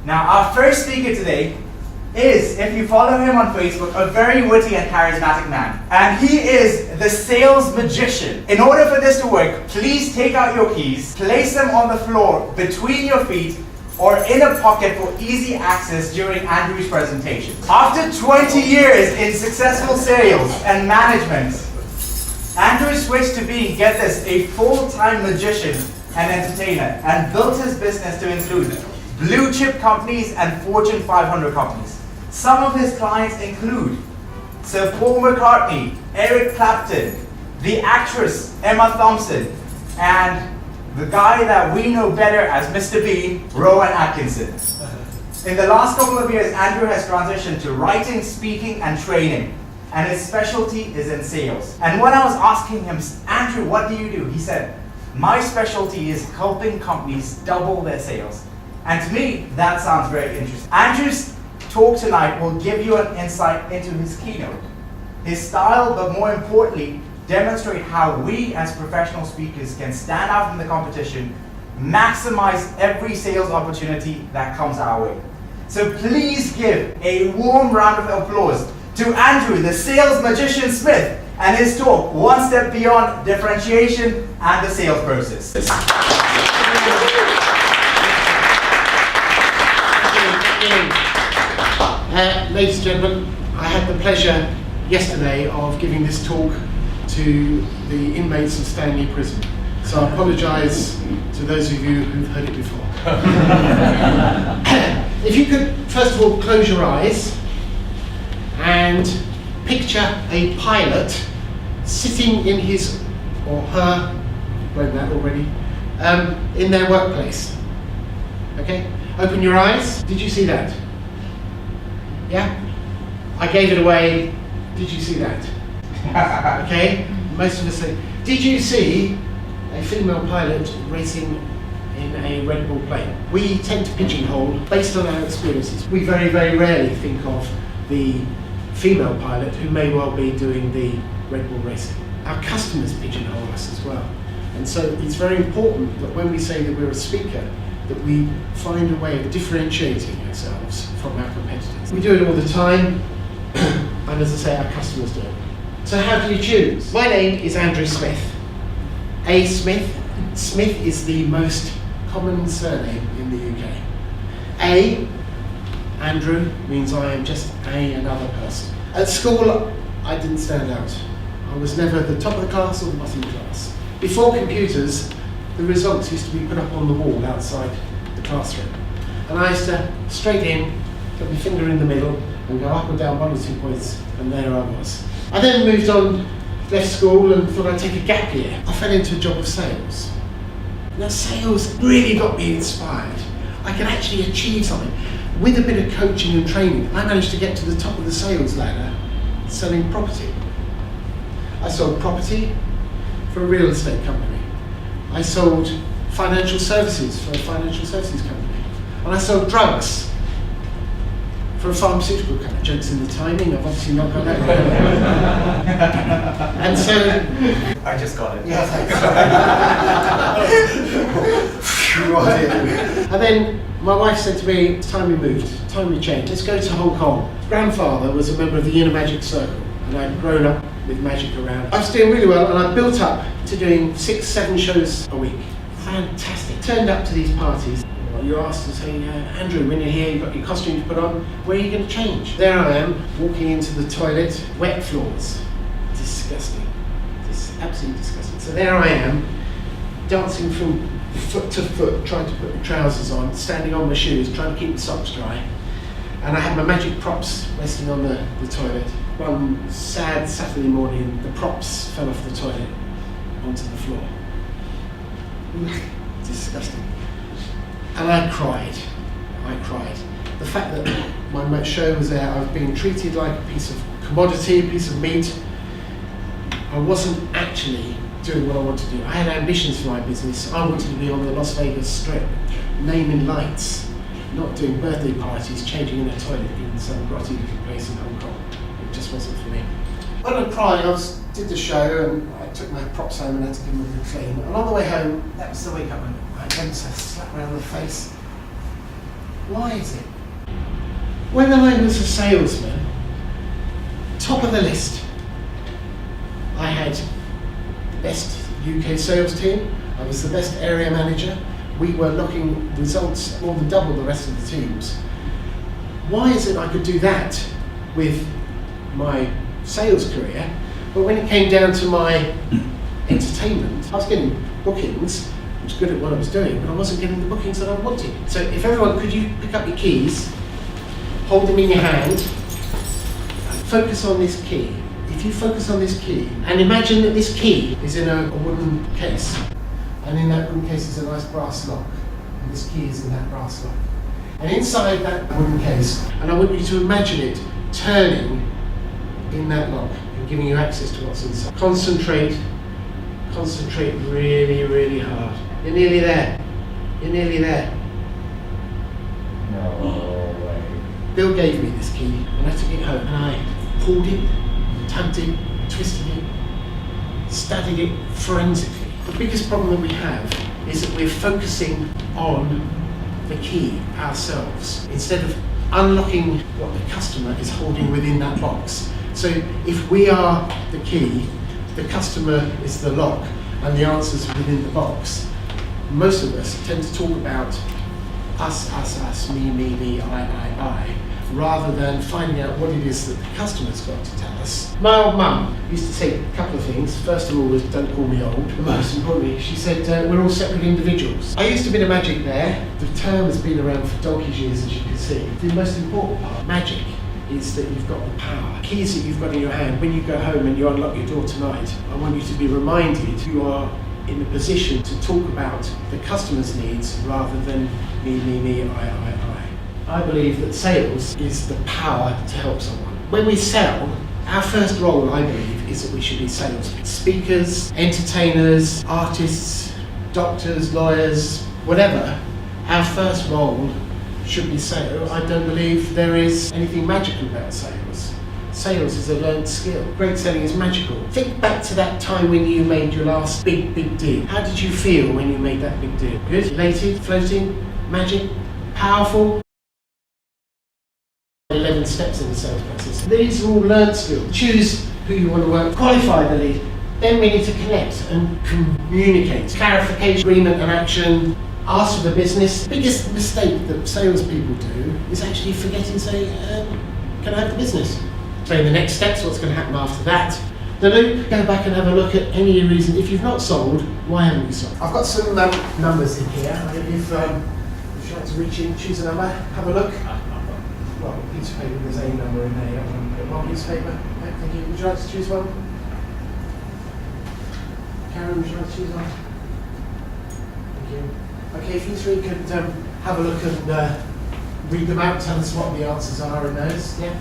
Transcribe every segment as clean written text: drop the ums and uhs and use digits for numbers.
Now, our first speaker today is, if you follow him on Facebook, a very witty and charismatic man. And he is the sales magician. In order for this to work, please take out your keys, place them on the floor between your feet or in a pocket for easy access during Andrew's presentation. After 20 years in successful sales and management, Andrew switched to being, get this, a full-time magician and entertainer, and built his business to include blue chip companies and Fortune 500 companies. Some of his clients include Sir Paul McCartney, Eric Clapton, the actress Emma Thompson, and the guy that we know better as Mr. Bean, Rowan Atkinson. In the last couple of years, Andrew has transitioned to writing, speaking, and training, and his specialty is in sales. And when I was asking him, Andrew, what do you do? He said, my specialty is helping companies double their sales. And to me, that sounds very interesting. Andrew's talk tonight will give you an insight into his keynote, his style, but more importantly, demonstrate how we as professional speakers can stand out from the competition, maximize every sales opportunity that comes our way. So please give a warm round of applause to Andrew, the sales magician Smith, and his talk, One Step Beyond Differentiation and the Sales Process. Ladies and gentlemen, I had the pleasure yesterday of giving this talk to the inmates of Stanley Prison. So I apologise to those of you who've heard it before. If you could first of all close your eyes and picture a pilot sitting in his or her, read that already, in their workplace. Okay? Open your eyes. Did you see that? Yeah? I gave it away. Did you see that? Okay? Most of us say, did you see a female pilot racing in a Red Bull plane? We tend to pigeonhole based on our experiences. We very, very rarely think of the female pilot who may well be doing the Red Bull racing. Our customers pigeonhole us as well. And so it's very important that when we say that we're a speaker, that we find a way of differentiating ourselves from our competitors. We do it all the time, and as I say, our customers do it. So how do you choose? My name is Andrew Smith. A. Smith. Smith is the most common surname in the UK. A, Andrew, means I am just another person. At school, I didn't stand out. I was never the top of the class or the bottom of the class. Before computers, the results used to be put up on the wall outside the classroom. And I used to straight in, put my finger in the middle, and go up and down 1 or 2 points, and there I was. I then moved on, left school, and thought I'd take a gap year. I fell into a job of sales. Now sales really got me inspired. I could actually achieve something. With a bit of coaching and training, I managed to get to the top of the sales ladder selling property. I sold property for a real estate company. I sold financial services for a financial services company. And I sold drugs for a pharmaceutical company. Jokes in the timing, I've obviously not got that. And so... I just got it. Yeah, thanks. And then my wife said to me, it's time we moved, it's time we changed. Let's go to Hong Kong. Grandfather was a member of the Inner Magic Circle, and I'd grown up with magic around. I was doing really well, and I built up to doing 6-7 shows a week. Fantastic. Turned up to these parties. You're asked to say, Andrew, when you're here, you've got your costume to put on, where are you going to change? There I am, walking into the toilet, wet floors. Disgusting. Absolutely disgusting. So there I am, dancing from foot to foot, trying to put the trousers on, standing on my shoes, trying to keep the socks dry. And I had my magic props resting on the toilet. One sad Saturday morning, the props fell off the toilet onto the floor. Disgusting. And I cried. The fact that my show was there, I was being treated like a piece of commodity, a piece of meat. I wasn't actually doing what I wanted to do. I had ambitions for my business. I wanted to be on the Las Vegas Strip, naming lights, not doing birthday parties, changing in a toilet in some grotty little place in Hong Kong. It just wasn't for me. When I cried, did the show and I took my props home and had to give them a good clean. And on the way home, that was the wake up and I went to slap around the face. Why is it? When I was a salesman, top of the list, I had the best UK sales team. I was the best area manager. We were looking results more than double the rest of the teams. Why is it I could do that with my sales career, but when it came down to my entertainment, I was getting bookings, I was good at what I was doing, but I wasn't getting the bookings that I wanted. So if everyone, could you pick up your keys, hold them in your hand, focus on this key. If you focus on this key, and imagine that this key is in a wooden case, and in that wooden case is a nice brass lock, and this key is in that brass lock. And inside that wooden case, and I want you to imagine it turning in that lock and giving you access to what's inside. Concentrate really, really hard. You're nearly there. You're nearly there. No way. Bill gave me this key and I took it home and I pulled it, tugged it, twisted it, studied it forensically. The biggest problem that we have is that we're focusing on the key ourselves instead of unlocking what the customer is holding within that box. So if we are the key, the customer is the lock, and the answers within the box, most of us tend to talk about us, me, I, rather than finding out what it is that the customer's got to tell us. My old mum used to say a couple of things. First of all was, don't call me old. But most importantly, she said, we're all separate individuals. I used a bit of magic there. The term has been around for donkey's years, as you can see. The most important part, magic, is that you've got the power. Keys that you've got in your hand. When you go home and you unlock your door tonight, I want you to be reminded you are in a position to talk about the customer's needs rather than me, I. I believe that sales is the power to help someone. When we sell, our first role, I believe, is that we should be sales speakers, entertainers, artists, doctors, lawyers, whatever. Our first role should be sales. I don't believe there is anything magical about sales. Sales is a learned skill. Great selling is magical. Think back to that time when you made your last big deal. How did you feel when you made that big deal? Good? Elated? Floating? Magic? Powerful? 11 steps in the sales process. These are all learned skills. Choose who you want to work with, qualify the lead. Then we need to connect and communicate. Clarification, agreement and action. Ask for the business. The biggest mistake that salespeople do is actually forgetting to say, can I have the business? So the next steps, what's going to happen after that? The loop, go back and have a look at any reason. If you've not sold, why haven't you sold? I've got some numbers in here. If you like to reach in, choose a number, have a look. Well, a piece of paper, there's a number in there. One piece of paper. Okay, thank you. Would you like to choose one? Karen, would you like to choose one? Thank you. Okay, if you three could have a look and read them out, tell us what the answers are in those. Yeah.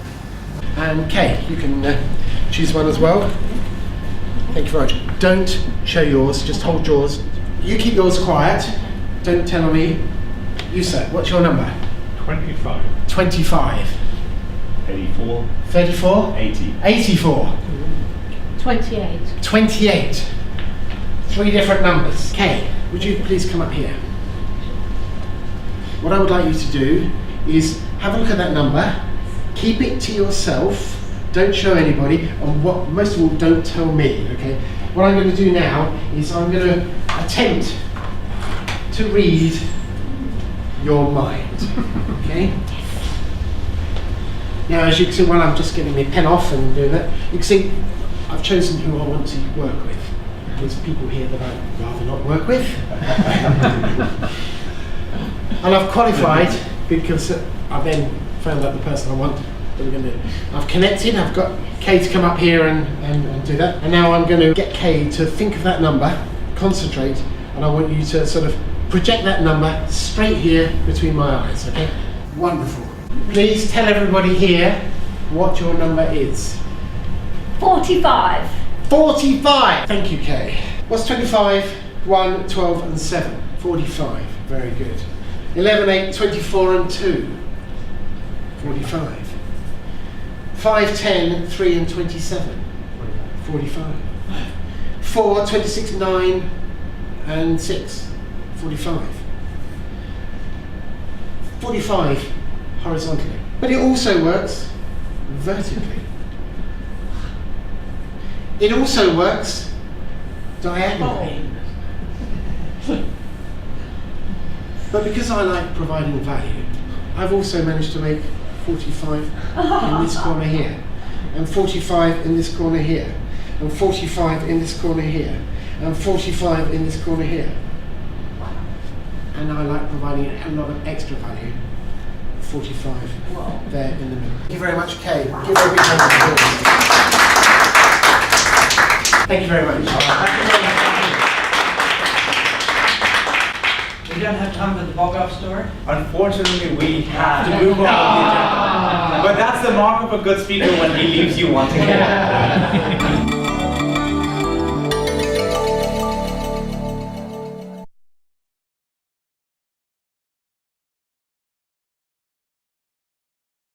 And Kay, you can choose one as well. Thank you very much. Don't show yours, just hold yours. You keep yours quiet. Don't tell me. You, sir, what's your number? 25. 25. 84. 34. 80. 84. 28. 28. Three different numbers. Kay, would you please come up here? What I would like you to do is have a look at that number, keep it to yourself, don't show anybody, and what most of all, don't tell me, okay? What I'm going to do now is I'm going to attempt to read your mind, okay? Now, as you can see, while I'm just getting my pen off and doing that, you can see I've chosen who I want to work with. There's people here that I'd rather not work with. And I've qualified because I then found out the person I want that we're going to do. I've connected, I've got Kay to come up here and do that. And now I'm going to get Kay to think of that number, concentrate, and I want you to sort of project that number straight here between my eyes, okay? Wonderful. Please tell everybody here what your number is. 45. 45! Thank you, Kay. What's 25, 1, 12 and 7? 45. Very good. 11, 8, 24 and 2. 45. 5, 10, 3 and 27. 45. 4, 26, 9 and 6. 45. 45 horizontally. But it also works vertically. It also works diagonally. But because I like providing value, I've also managed to make 45 in this corner here, and 45 in this corner here, and 45 in this corner here, and 45 in this corner here. And I like providing a lot of extra value. 45 there in the middle. Thank you very much, Kay. Give her a big round of applause. Thank you very much. We don't have time for the bog-off story? Unfortunately, we have to move on with the agenda. But that's the mark of a good speaker when he leaves you wanting more.